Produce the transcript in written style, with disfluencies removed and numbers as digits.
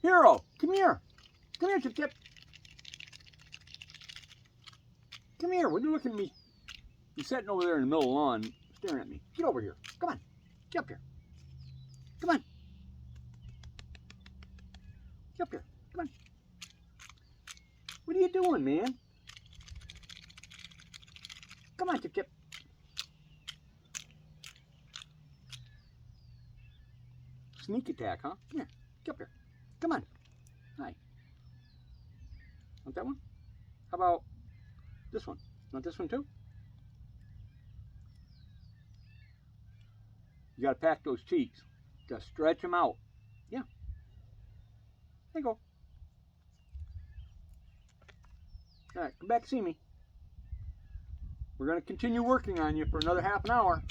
Hero, come here. Come here, Chip Chip. Come here. What are you looking at me? You're sitting over there in the middle of the lawn staring at me. Get over here. Come on. Get up here. Come on. Get up here. Come on. What are you doing, man? Come on, Chip Chip. Sneak attack, huh? Come here. Get up here. Come on. Hi. Want that one? How about this one? Want this one too? You gotta pack those cheeks. Gotta stretch them out. Yeah. There you go. All right, come back and see me. We're gonna continue working on you for another half an hour.